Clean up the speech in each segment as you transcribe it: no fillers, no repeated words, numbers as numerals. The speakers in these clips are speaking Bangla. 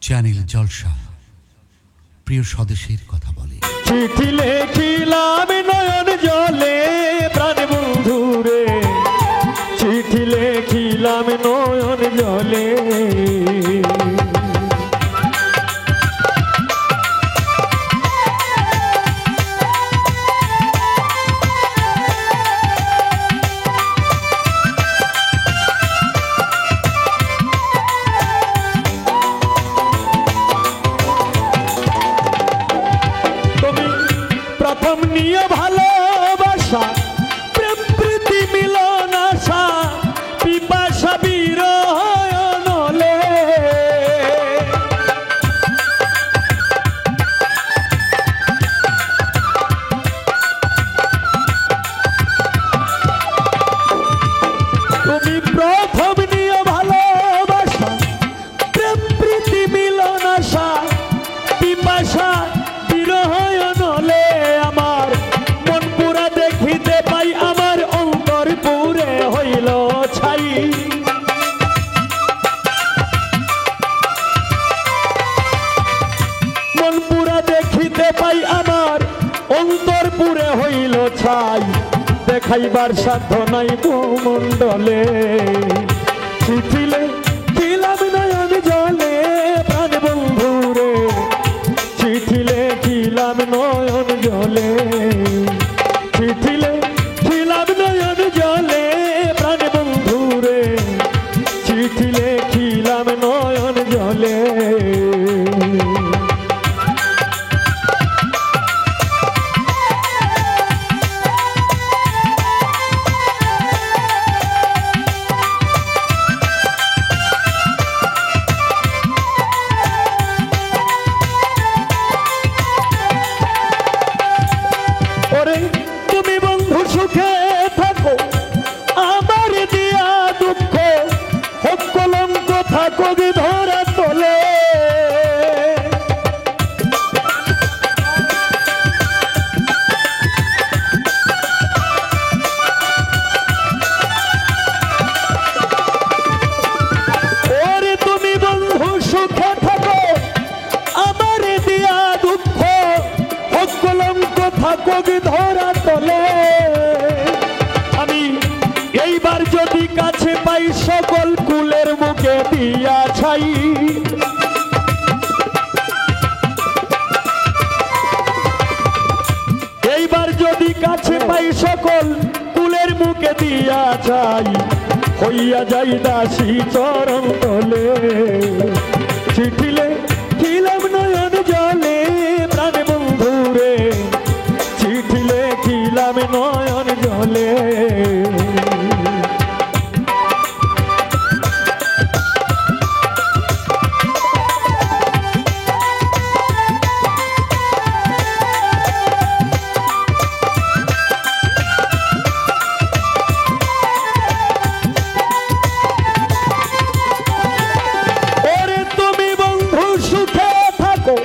চ্যানেল জলসা প্রিয় স্বদেশের কথা বলে। চিঠি লেখিলাম নয়ন জলে প্রাণ বন্ধুরে, চিঠি লেখিলাম নয়ন জলে। প্রথম নিয়ে ভালোবাসা, প্রেম প্রীতি মিলন আশা, পিপাসা বিরহ নলে। তুমি প্রথম নিয়ে ভালোবাসা, প্রেম প্রীতি মিলন আশা, পিপাসা বিরহ নলে। আমার মন পুরা দেখিতে পাই, আমার অন্তর পুরে হইল ছাই। মন পুরা দেখিতে পাই, আমার অন্তর পুরে হইল ছাই। দেখাইবার সাধ্য নাই ভূমণ্ডলে, চিঠি লেখিলাম নয়ন জলে প্রাণ বন্ধুরে, চিঠি লেখিলাম নয়ন জলে, চিঠি লেখিলাম নয়ন জলে প্রাণ বন্ধুরে, চিঠি লেখিলাম নয়ন জলে। তুমি বন্ধু সুখে থাকো, আমার দিয়া দুঃখ হোক কলঙ্ক থাকো ধরা তোলে। ওরে তুমি বন্ধু সুখে থাকো, আমার দিয়া দুঃখ হোক কলঙ্ক থাকো ধরা তোলে। আমি এইবার যদি কাছে পাই, সকল কুলের মুখে দিয়া ছাই। এইবার যদি কাছে পাই, সকল কুলের মুখে দিয়া ছাই। হইয়া যাই দাসী চরণ তলে, চিঠি লেখিলাম নয়ন জলে প্রাণ বন্ধুরে, চিঠি লেখিলাম নয়ন জলে। ওরে তুমি বন্ধু সুখে থাকো,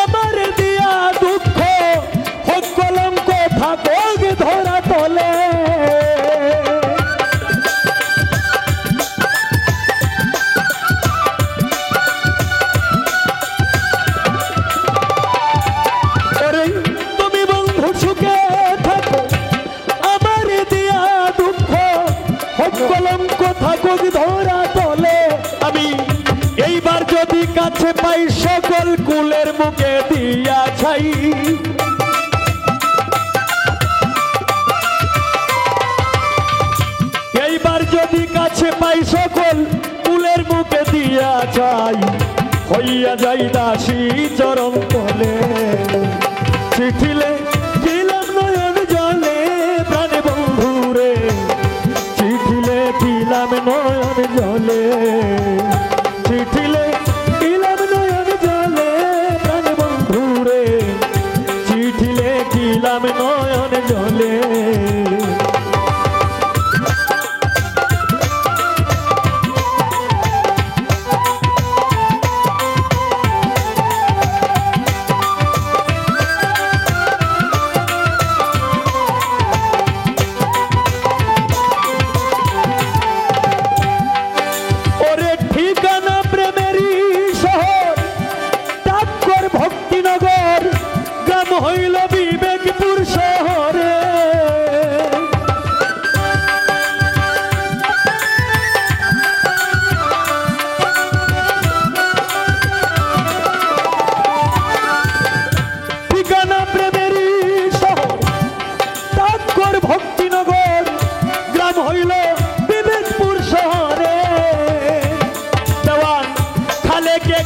আমার দিয়া দুঃখ হোক কলঙ্ক থাকো ধরা তোলে। ওরে তুমি বন্ধু সুখে থাকো, আমার দিয়া দুঃখ হোক কলঙ্ক থাকো ধরা তোলে। আমি এইবার যদি কাছে পাই, সকল কুলের মুখে দিয়া ছাই। এইবার যদি কাছে পাই, সকল কুলের মুখে দিয়া ছাই। হইয়া যাই দাসী চরণ তলে, চিঠি লেখিলাম নয়ন জলে প্রাণ বন্ধুরে, চিঠি লেখিলাম নয়ন জলে, চিঠি লেখিলাম নয়ন জলে প্রাণ বন্ধুরে, চিঠি লেখিলাম নয়ন জলে।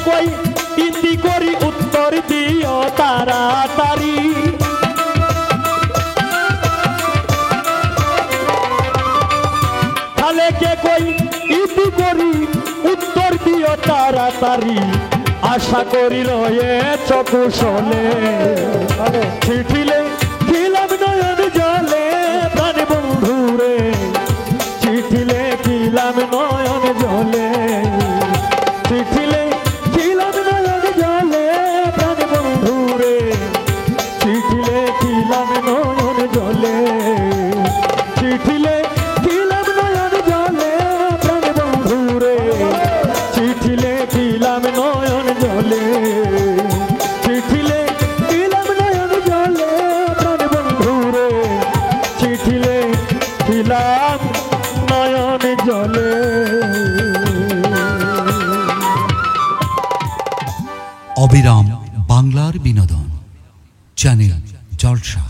কই ইতি করি উত্তর দিও তাড়াতাড়ি তাহলে কে কই ইতি করি উত্তর দিও তাড়াতাড়ি আশা করি রয়েছ কুশলে চিঠিলে খিলাম নয়ন জলে প্রাণ বন্ধুরে চিঠিলে খিলাম নয়ন জলে চিঠিলে খিলাম নয়ন জলে প্রাণ বন্ধুরে চিঠিলে খিলাম নয়ন জলে চিঠিলে খিলাম নয়ন জলে প্রাণ বন্ধুরে চিঠিলে খিলাম নয়ন জলে চিঠিলে খিলাম নয়ন জলে প্রাণ বন্ধুরে চিঠিলে খিলাম নয়ন জলে। অবিরাম বাংলার বিনোদন চ্যানেল জলসা।